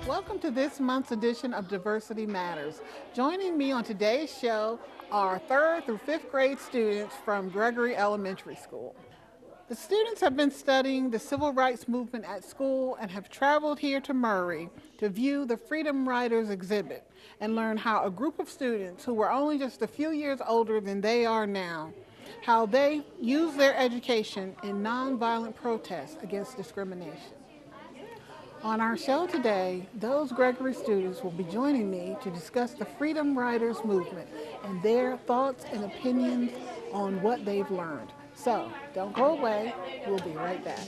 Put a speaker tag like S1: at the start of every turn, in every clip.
S1: Welcome to this month's edition of Diversity Matters. Joining me on today's show are 3rd through 5th grade students from Gregory Elementary School. The students have been studying the civil rights movement at school and have traveled here to Murray to view the Freedom Riders exhibit and learn how a group of students who were only just a few years older than they are now, how they use their education in nonviolent protest against discrimination. On our show today, those Gregory students will be joining me to discuss the Freedom Riders movement and their thoughts and opinions on what they've learned. So, don't go away. We'll be right back.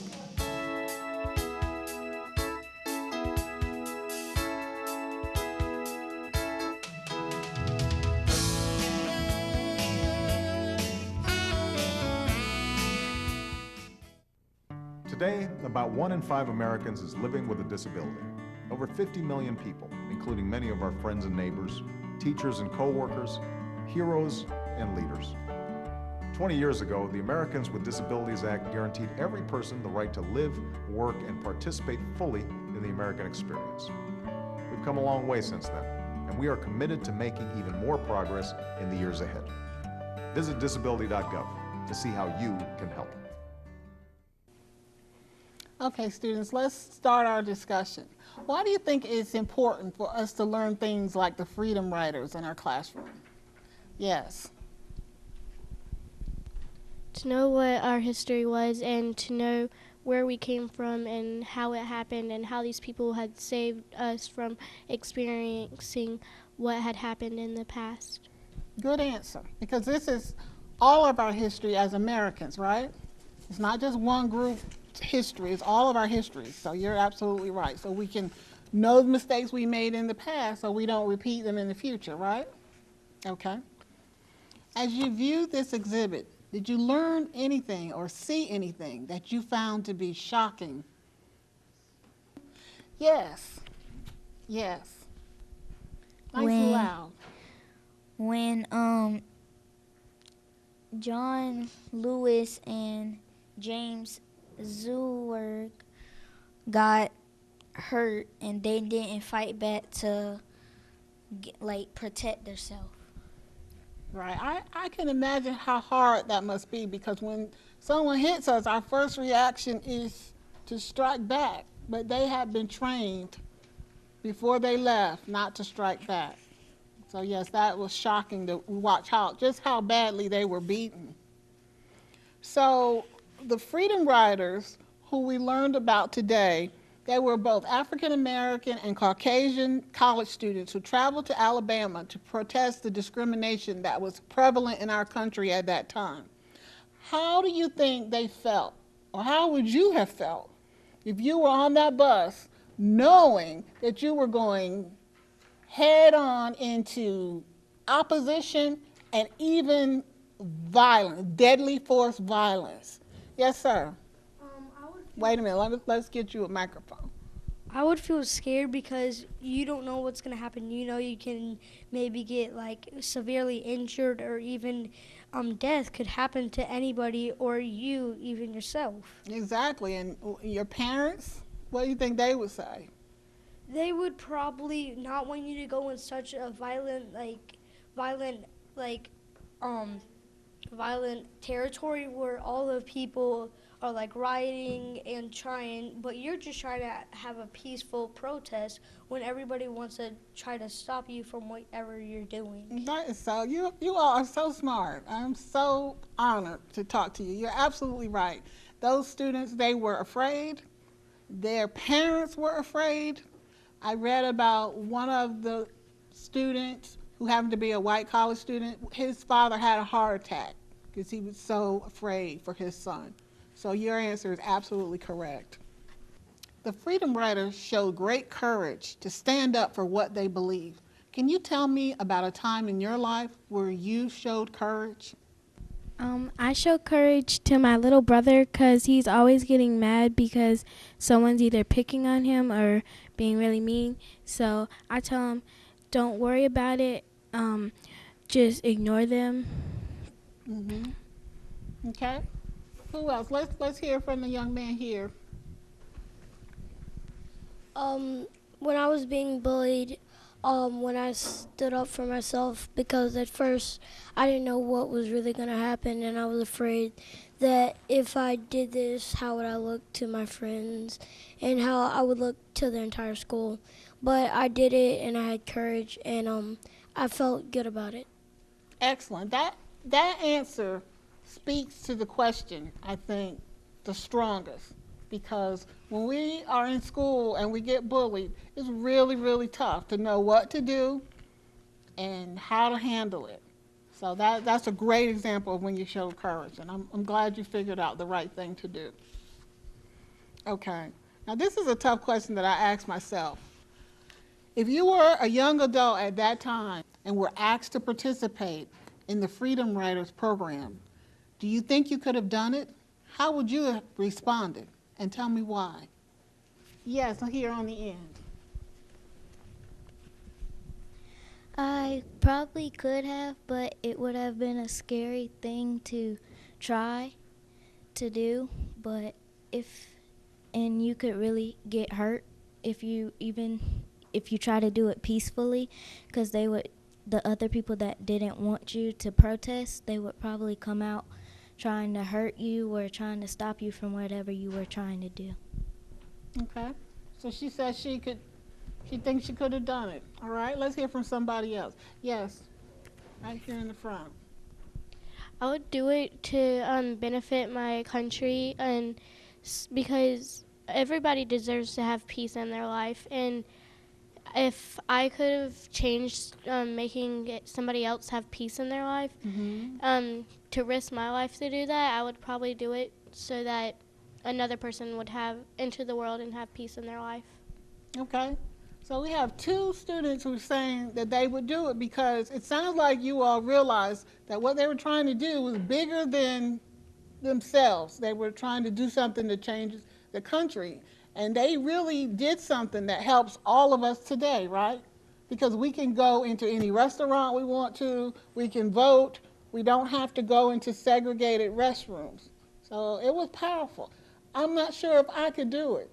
S2: Today, about 1 in 5 Americans is living with a disability. Over 50 million people, including many of our friends and neighbors, teachers and co-workers, heroes and leaders. 20 years ago, the Americans with Disabilities Act guaranteed every person the right to live, work, and participate fully in the American experience. We've come a long way since then, and we are committed to making even more progress in the years ahead. Visit disability.gov to see how you can help.
S1: Okay, students, let's start our discussion. Why do you think it's important for us to learn things like the Freedom Riders in our classroom? Yes.
S3: To know what our history was and to know where we came from and how it happened and how these people had saved us from experiencing what had happened in the past.
S1: Good answer, because this is all of our history as Americans, right? It's not just one group's history, it's all of our history. So you're absolutely right. So we can know the mistakes we made in the past so we don't repeat them in the future, right? Okay. As you view this exhibit, did you learn anything or see anything that you found to be shocking? Yes. Yes. Nice and loud.
S4: When John Lewis and James Zurich got hurt and they didn't fight back to protect themselves.
S1: Right. I can imagine how hard that must be, because when someone hits us, our first reaction is to strike back. But they had been trained before they left not to strike back. So yes, that was shocking to watch just how badly they were beaten. So the Freedom Riders, who we learned about today, they were both African American and Caucasian college students who traveled to Alabama to protest the discrimination that was prevalent in our country at that time. How do you think they felt, or how would you have felt if you were on that bus knowing that you were going head on into opposition and even violence, deadly force violence? Yes, sir. Wait a minute, let's get you a microphone.
S5: I would feel scared because you don't know what's going to happen. You know, you can maybe get severely injured, or even death could happen to anybody, or you, even yourself.
S1: Exactly, and your parents, what do you think they would say?
S5: They would probably not want you to go in such a violent territory where all the people are rioting and trying, but you're just trying to have a peaceful protest when everybody wants to try to stop you from whatever you're doing.
S1: That is so, you all are so smart. I'm so honored to talk to you. You're absolutely right. Those students, they were afraid. Their parents were afraid. I read about one of the students who happened to be a white college student. His father had a heart attack because he was so afraid for his son. So your answer is absolutely correct. The Freedom Riders showed great courage to stand up for what they believe. Can you tell me about a time in your life where you showed courage?
S3: I show courage to my little brother because he's always getting mad because someone's either picking on him or being really mean. So I tell him, don't worry about it, just ignore them.
S1: Mm-hmm. Okay. Who else? Let's hear from the young man here.
S6: when I was being bullied, when I stood up for myself, because at first I didn't know what was really going to happen, and I was afraid that if I did this, how would I look to my friends and how I would look to the entire school. But I did it, and I had courage, and I felt good about it.
S1: Excellent. That answer speaks to the question, I think, the strongest. Because when we are in school and we get bullied, it's really, really tough to know what to do and how to handle it. So that's a great example of when you show courage, and I'm glad you figured out the right thing to do. Okay. Now this is a tough question that I asked myself. If you were a young adult at that time and were asked to participate in the Freedom Riders program, do you think you could have done it? How would you have responded? And tell me why. Yes, here on the end.
S4: I probably could have, but it would have been a scary thing to try to do. But and you could really get hurt if you try to do it peacefully, because the other people that didn't want you to protest, they would probably come out trying to hurt you or trying to stop you from whatever you were trying to do.
S1: Okay. So she says she thinks she could have done it. All right, let's hear from somebody else. Yes, right here in the front.
S3: I would do it to benefit my country, and because everybody deserves to have peace in their life, and if I could have changed making somebody else have peace in their life, to risk my life to do that, I would probably do it so that another person would enter the world and have peace in their life.
S1: Okay. So we have two students who are saying that they would do it because it sounds like you all realized that what they were trying to do was bigger than themselves. They were trying to do something that changes the country. And they really did something that helps all of us today, right? Because we can go into any restaurant we want to, we can vote, we don't have to go into segregated restrooms. So it was powerful. I'm not sure if I could do it.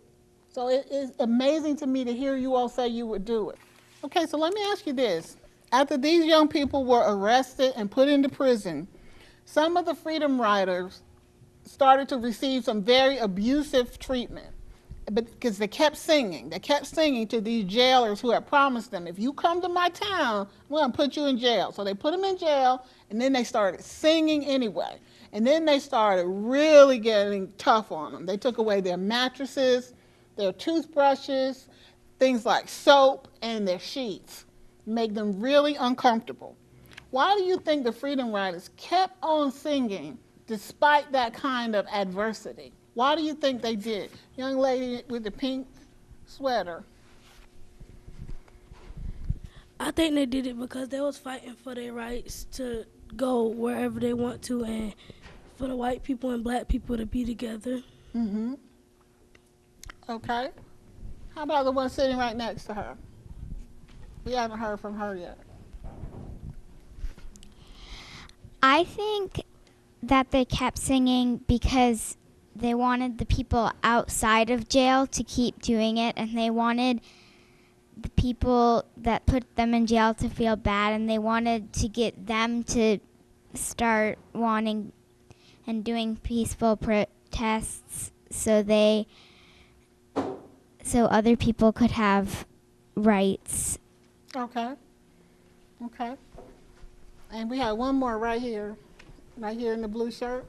S1: So it is amazing to me to hear you all say you would do it. Okay, so let me ask you this. After these young people were arrested and put into prison, some of the Freedom Riders started to receive some very abusive treatment. Because they kept singing to these jailers who had promised them, if you come to my town, I'm going to put you in jail. So they put them in jail, and then they started singing anyway. And then they started really getting tough on them. They took away their mattresses, their toothbrushes, things like soap, and their sheets, make them really uncomfortable. Why do you think the Freedom Riders kept on singing despite that kind of adversity? Why do you think they did? Young lady with the pink sweater.
S7: I think they did it because they was fighting for their rights to go wherever they want to, and for the white people and black people to be together.
S1: Mm-hmm. Okay. How about the one sitting right next to her? We haven't heard from her yet.
S8: I think that they kept singing because they wanted the people outside of jail to keep doing it, and they wanted the people that put them in jail to feel bad, and they wanted to get them to start wanting and doing peaceful protests so other people could have rights.
S1: Okay. Okay. And we have one more right here in the blue shirt.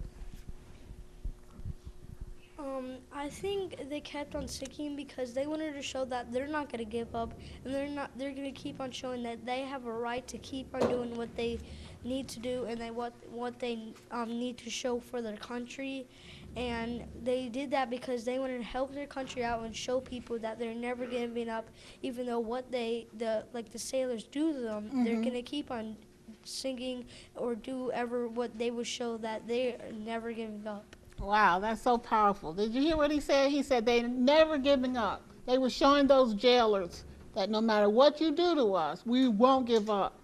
S5: I think they kept on singing because they wanted to show that they're not going to give up, and they're going to keep on showing that they have a right to keep on doing what they need to do, and what they need to show for their country. And they did that because they wanted to help their country out and show people that they're never giving up, even though what the sailors do to them, they're going to keep on singing or do ever what they would show that they're never giving up.
S1: Wow, that's so powerful. Did you hear what he said? He said they're never giving up. They were showing those jailers that no matter what you do to us, we won't give up.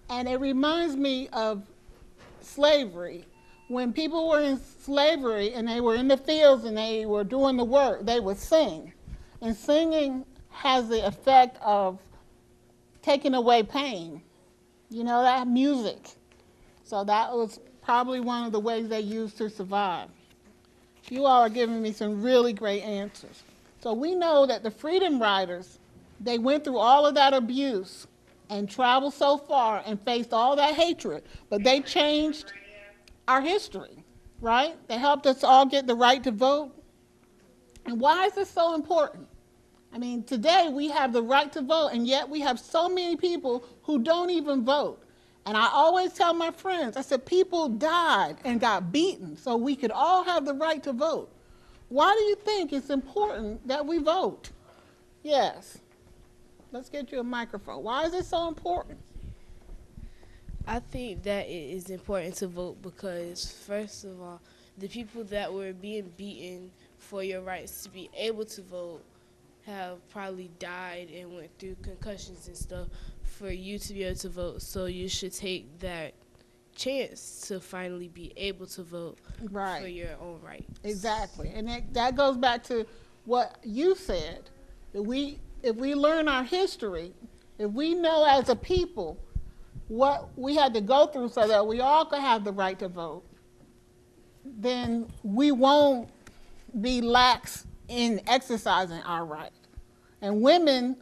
S1: And it reminds me of slavery. When people were in slavery and they were in the fields and they were doing the work, they would sing. And singing has the effect of taking away pain. You know, that music. So that was probably one of the ways they used to survive. You all are giving me some really great answers. So we know that the Freedom Riders, they went through all of that abuse and traveled so far and faced all that hatred, but they changed our history, right? They helped us all get the right to vote. And why is this so important? I mean, today we have the right to vote, and yet we have so many people who don't even vote. And I always tell my friends, I said, people died and got beaten so we could all have the right to vote. Why do you think it's important that we vote? Yes. Let's get you a microphone. Why is it so important?
S9: I think that it is important to vote because, first of all, the people that were being beaten for your rights to be able to vote have probably died and went through concussions and stuff for you to be able to vote. So you should take that chance to finally be able to vote for your own rights.
S1: Exactly. And that goes back to what you said. If we learn our history, if we know as a people what we had to go through so that we all could have the right to vote, then we won't be lax in exercising our right. And women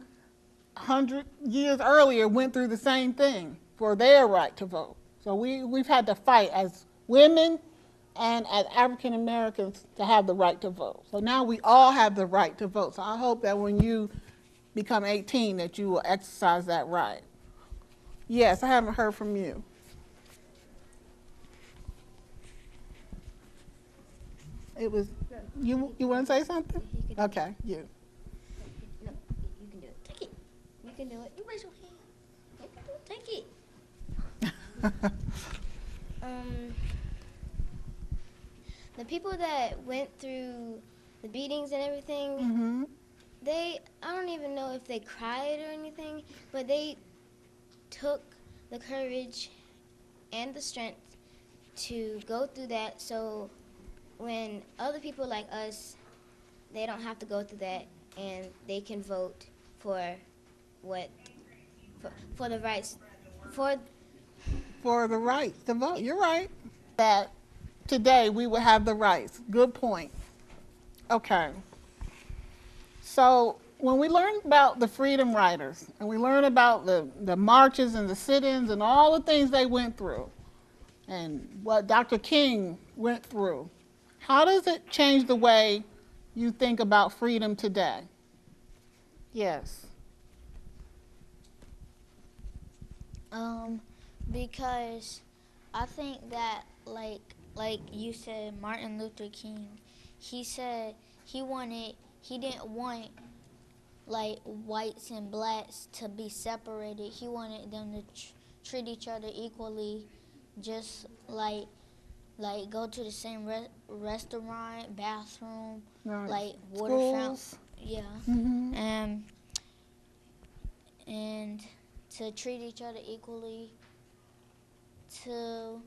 S1: 100 years earlier went through the same thing for their right to vote. So we've had to fight as women and as African Americans to have the right to vote. So now we all have the right to vote. So I hope that when you become 18 that you will exercise that right. Yes, I haven't heard from you. It was, you want to say something? Okay, you.
S4: No, you can do it. Take it. You can do it. You raise your hand. You can do it. Take it. The people that went through the beatings and everything, I don't even know if they cried or anything, but they took the courage and the strength to go through that, so when other people like us, they don't have to go through that and they can vote for the rights
S1: for the right to vote. You're right. That today we will have the rights. Good point. Okay. So when we learn about the Freedom Riders and we learn about the marches and the sit-ins and all the things they went through and what Dr. King went through, how does it change the way you think about freedom today? Yes.
S4: Because I think that like you said, Martin Luther King, he said he didn't want like whites and blacks to be separated. He wanted them to treat each other equally, just like go to the same restaurant, bathroom, like water fountain. Yeah. And to treat each other equally, so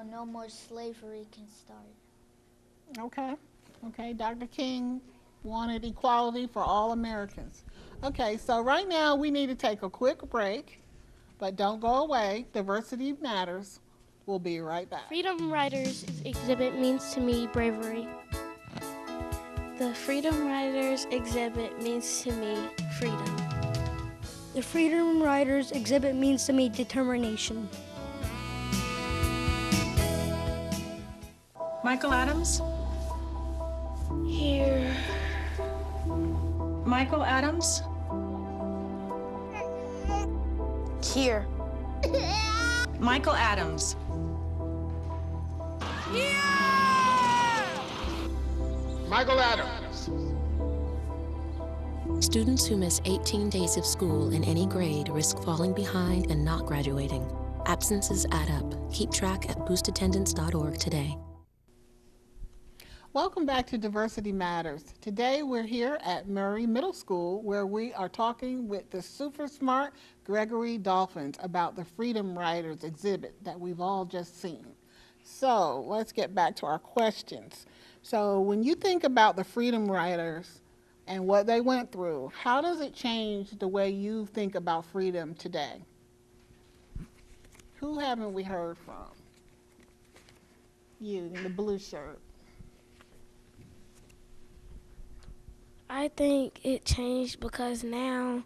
S4: no more slavery can start.
S1: Okay, Dr. King wanted equality for all Americans. Okay, so right now we need to take a quick break, but don't go away. Diversity Matters. We'll be right back.
S10: Freedom Riders exhibit means to me bravery. The Freedom Riders exhibit means to me freedom.
S5: The Freedom Riders exhibit means to me determination.
S11: Michael Adams?
S10: Here.
S11: Michael Adams?
S10: Here.
S11: Michael Adams.
S12: Michael Adams.
S13: Students who miss 18 days of school in any grade risk falling behind and not graduating. Absences add up. Keep track at boostattendance.org today.
S1: Welcome back to Diversity Matters. Today we're here at Murray Middle School where we are talking with the super smart Gregory Dolphins about the Freedom Riders exhibit that we've all just seen. So let's get back to our questions. So when you think about the Freedom Riders, and what they went through, how does it change the way you think about freedom today? Who haven't we heard from? You in the blue shirt.
S7: I think it changed because now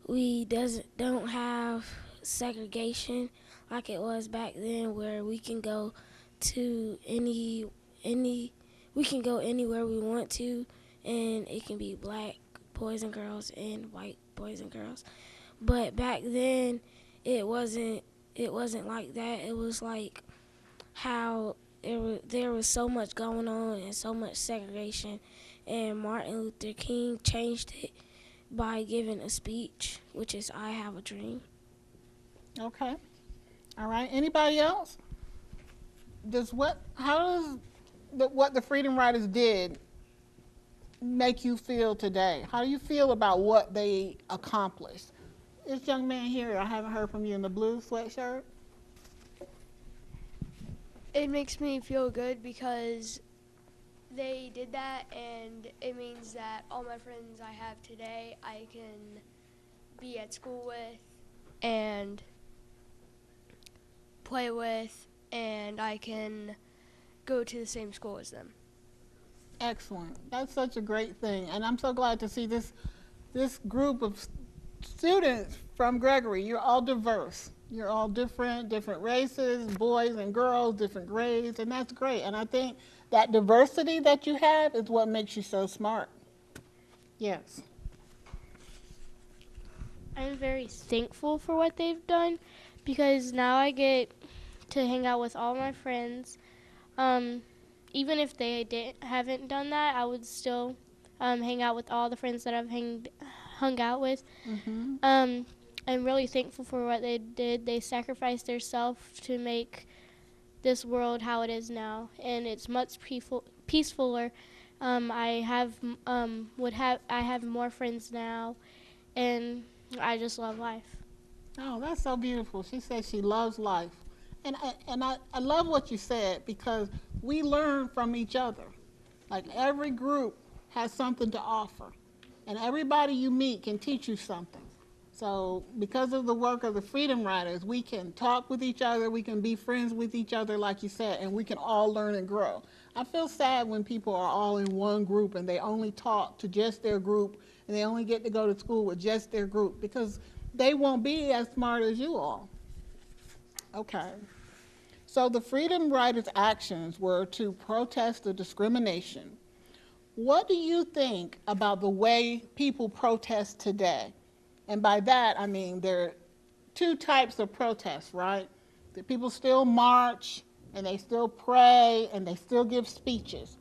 S7: we don't have segregation like it was back then, where we can go to we can go anywhere we want to, and it can be black boys and girls and white boys and girls. But back then it wasn't like that. It was like how there was so much going on and so much segregation, and Martin Luther King changed it by giving a speech, which is "I Have a Dream."
S1: Okay. All right. Anybody else? How does what the Freedom Riders did make you feel today? How do you feel about what they accomplished? This young man here, I haven't heard from you, in the blue sweatshirt.
S14: It makes me feel good because they did that, and it means that all my friends I have today I can be at school with and play with, and I can go to the same school as them.
S1: Excellent. That's such a great thing. And I'm so glad to see this group of students from Gregory. You're all diverse. You're all different races, boys and girls, different grades, and that's great. And I think that diversity that you have is what makes you so smart. Yes.
S10: I'm very thankful for what they've done because now I get to hang out with all my friends. Even if they haven't done that, I would still hang out with all the friends that I've hung out with.
S1: Mm-hmm.
S10: I'm really thankful for what they did. They sacrificed themselves to make this world how it is now, and it's much peacefuler. I have more friends now, and I just love life.
S1: Oh, that's so beautiful. She says she loves life. And I love what you said, because we learn from each other. Like, every group has something to offer, and everybody you meet can teach you something. So because of the work of the Freedom Riders, we can talk with each other, we can be friends with each other, like you said, and we can all learn and grow. I feel sad when people are all in one group and they only talk to just their group, and they only get to go to school with just their group, because they won't be as smart as you all. Okay. So the Freedom Riders' actions were to protest the discrimination. What do you think about the way people protest today? And by that, I mean there are two types of protests, right? The people still march, and they still pray, and they still give speeches.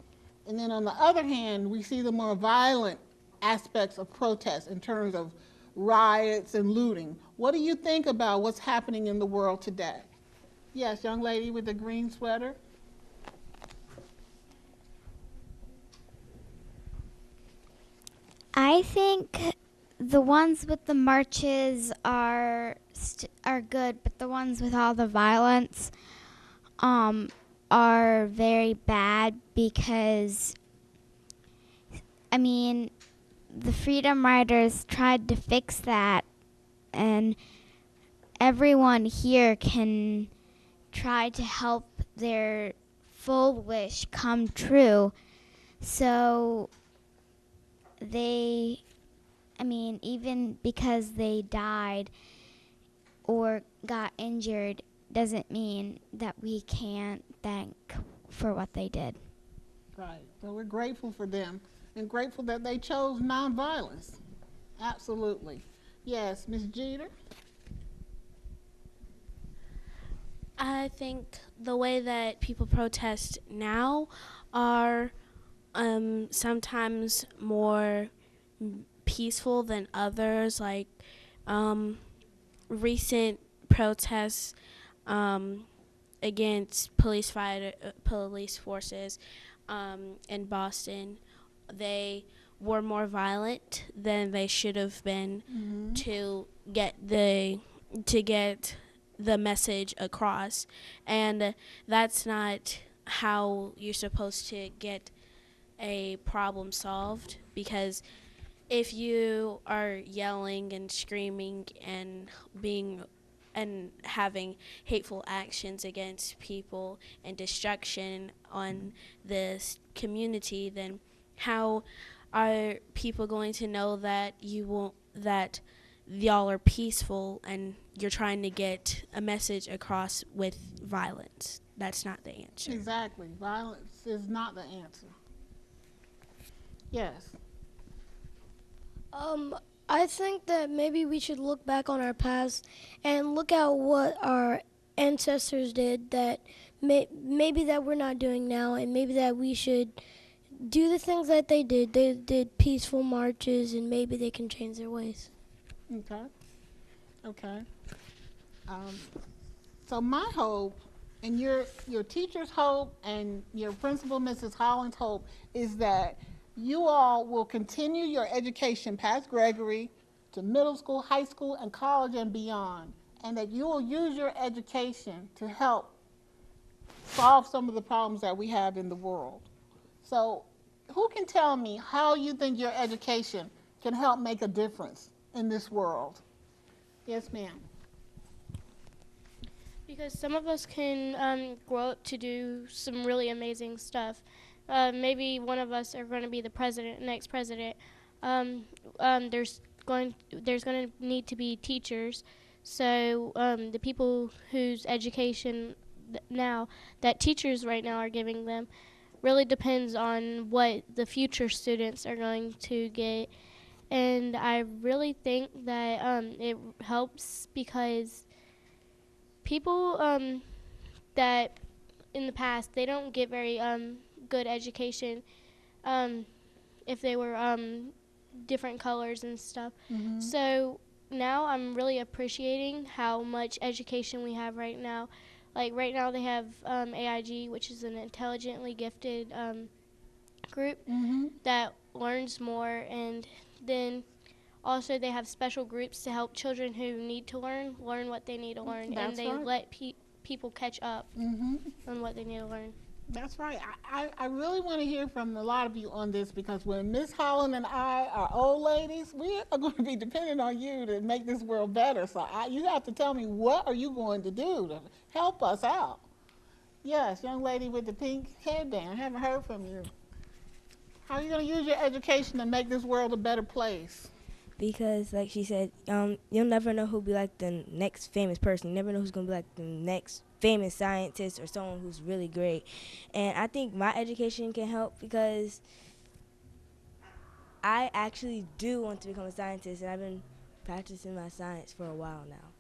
S1: And then on the other hand, we see the more violent aspects of protest in terms of riots and looting. What do you think about what's happening in the world today? Yes, young lady with the green sweater.
S8: I think the ones with the marches are good, but the ones with all the violence are very bad, because, I mean, the Freedom Riders tried to fix that, and everyone here can try to help their full wish come true. So even because they died or got injured doesn't mean that we can't thank for what they did.
S1: Right. So we're grateful for them, and grateful that they chose nonviolence. Absolutely. Yes, Ms. Jeter?
S10: I think the way that people protest now are sometimes more peaceful than others. Like recent protests against police forces in Boston, they were more violent than they should have been to get the message across, and that's not how you're supposed to get a problem solved, because
S3: if you are yelling and screaming and having hateful actions against people and destruction on this community, then how are people going to know that that y'all are peaceful and you're trying to get a message across with violence? That's not the answer.
S1: Exactly. Violence is not the answer. Yes.
S6: I think that maybe we should look back on our past and look at what our ancestors did that maybe that we're not doing now, and maybe that we should do the things that they did. They did peaceful marches, and maybe they can change their ways.
S1: Okay. Okay. So my hope, and your teacher's hope, and your principal, Mrs. Holland's hope, is that you all will continue your education past Gregory to middle school, high school, and college and beyond, and that you will use your education to help solve some of the problems that we have in the world. So who can tell me how you think your education can help make a difference in this world? Yes, ma'am.
S10: Because some of us can grow up to do some really amazing stuff. Maybe one of us are going to be the next president. There's going to need to be teachers. So the people whose education now that teachers right now are giving them really depends on what the future students are going to get. And I really think that it helps because people that in the past they don't get very good education if they were different colors and stuff.
S1: Mm-hmm.
S10: So now I'm really appreciating how much education we have right now. Like right now they have AIG, which is an intelligently gifted group
S1: Mm-hmm.
S10: that learns more, and then also they have special groups to help children who need to learn what they need to learn.
S1: That's
S10: and they
S1: right.
S10: let people catch up
S1: Mm-hmm.
S10: on what they need to learn.
S1: That's right. I really want to hear from a lot of you on this, because when Miss Holland and I are old ladies, we are going to be dependent on you to make this world better. So you have to tell me, what are you going to do to help us out? Yes, young lady with the pink headband. I haven't heard from you. How are you going to use your education to make this world a better place?
S15: Because, like she said, you'll never know who'll be like the next famous person. You never know who's going to be like the next famous scientist or someone who's really great. And I think my education can help because I actually do want to become a scientist, and I've been practicing my science for a while now.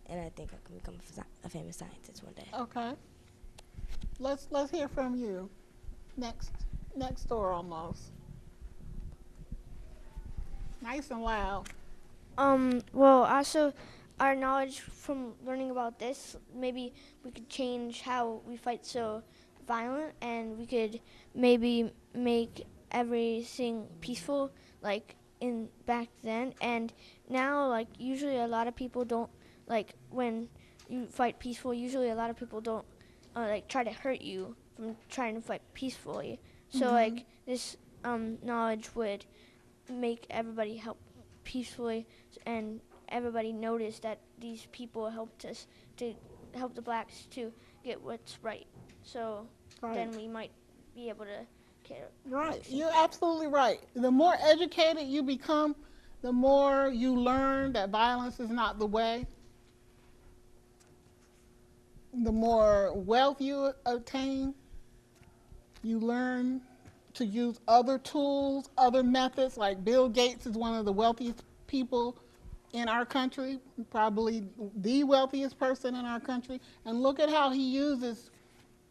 S15: And I think I can become a famous scientist one day.
S1: Okay. Let's hear from you. Next door almost. Nice and loud.
S16: Well, also, our knowledge from learning about this, maybe we could change how we fight so violent, and we could maybe make everything peaceful, like in back then. And now, like, usually a lot of people don't, like, when you fight peaceful, usually a lot of people don't, like, try to hurt you from trying to fight peacefully. So, like, this knowledge would make everybody help peacefully, and everybody notice that these people helped us to help the blacks to get what's right. So then we might be able to care.
S1: Right, you're absolutely right. The more educated you become, the more you learn that violence is not the way. The more wealth you attain, you learn to use other tools, other methods. Like Bill Gates is one of the wealthiest people in our country, probably the wealthiest person in our country. And look at how he uses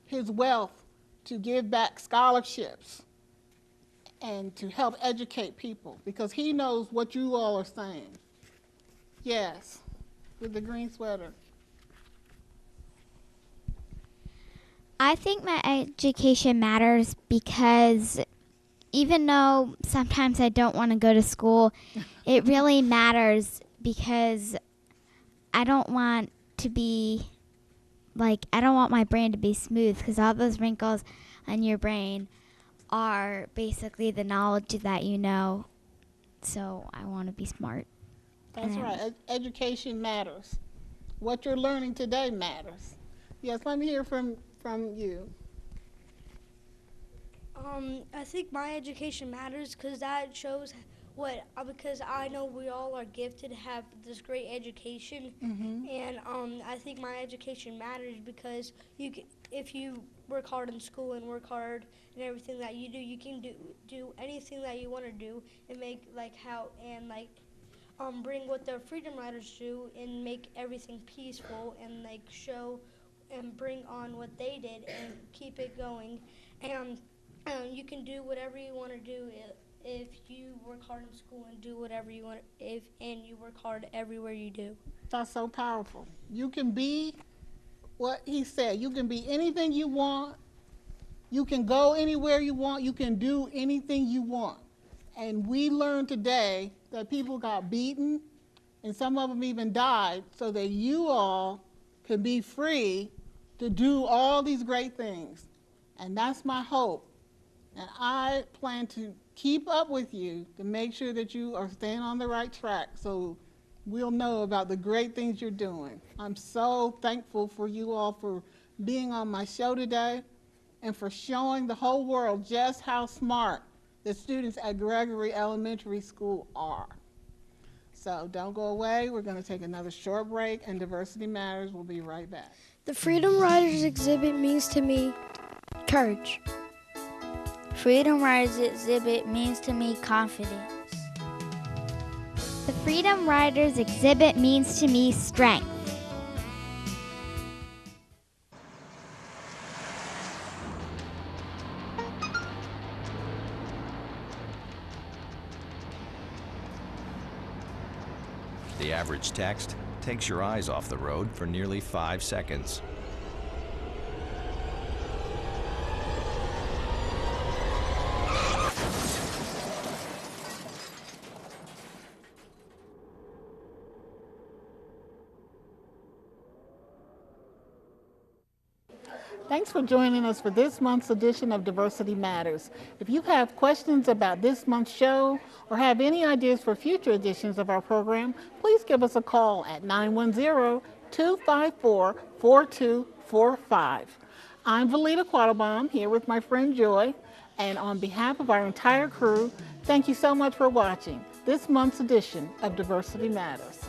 S1: his wealth to give back scholarships and to help educate people, because he knows what you all are saying. Yes, with the green sweater.
S8: I think my education matters because even though sometimes I don't want to go to school, it really matters because I don't want to be, like, I don't want my brain to be smooth, because all those wrinkles on your brain are basically the knowledge that you know so I want to be smart.
S1: That's right. Education matters. What you're learning today matters. Yes, let me hear from you.
S5: I think my education matters because that shows because I know we all are gifted to have this great education, and I think my education matters because if you work hard in school and work hard in everything that you do, you can do anything that you want to do and make bring what the freedom riders do and make everything peaceful and show and bring on what they did and keep it going. And you can do whatever you want to do if you work hard in school and do whatever you want and you work hard everywhere you do.
S1: That's so powerful. You can be what he said. You can be anything you want. You can go anywhere you want. You can do anything you want. And we learned today that people got beaten and some of them even died so that you all can be free to do all these great things. And that's my hope. And I plan to keep up with you to make sure that you are staying on the right track so we'll know about the great things you're doing. I'm so thankful for you all for being on my show today and for showing the whole world just how smart the students at Gregory Elementary School are. So don't go away. We're going to take another short break, and Diversity Matters will be right back.
S6: The Freedom Riders exhibit means to me courage.
S17: Freedom Riders exhibit means to me confidence.
S8: The Freedom Riders exhibit means to me strength.
S18: The average text takes your eyes off the road for nearly 5 seconds.
S1: Thanks for joining us for this month's edition of Diversity Matters. If you have questions about this month's show or have any ideas for future editions of our program, please give us a call at 910-254-4245. I'm Valita Quattlebaum here with my friend Joy, and on behalf of our entire crew, thank you so much for watching this month's edition of Diversity Matters.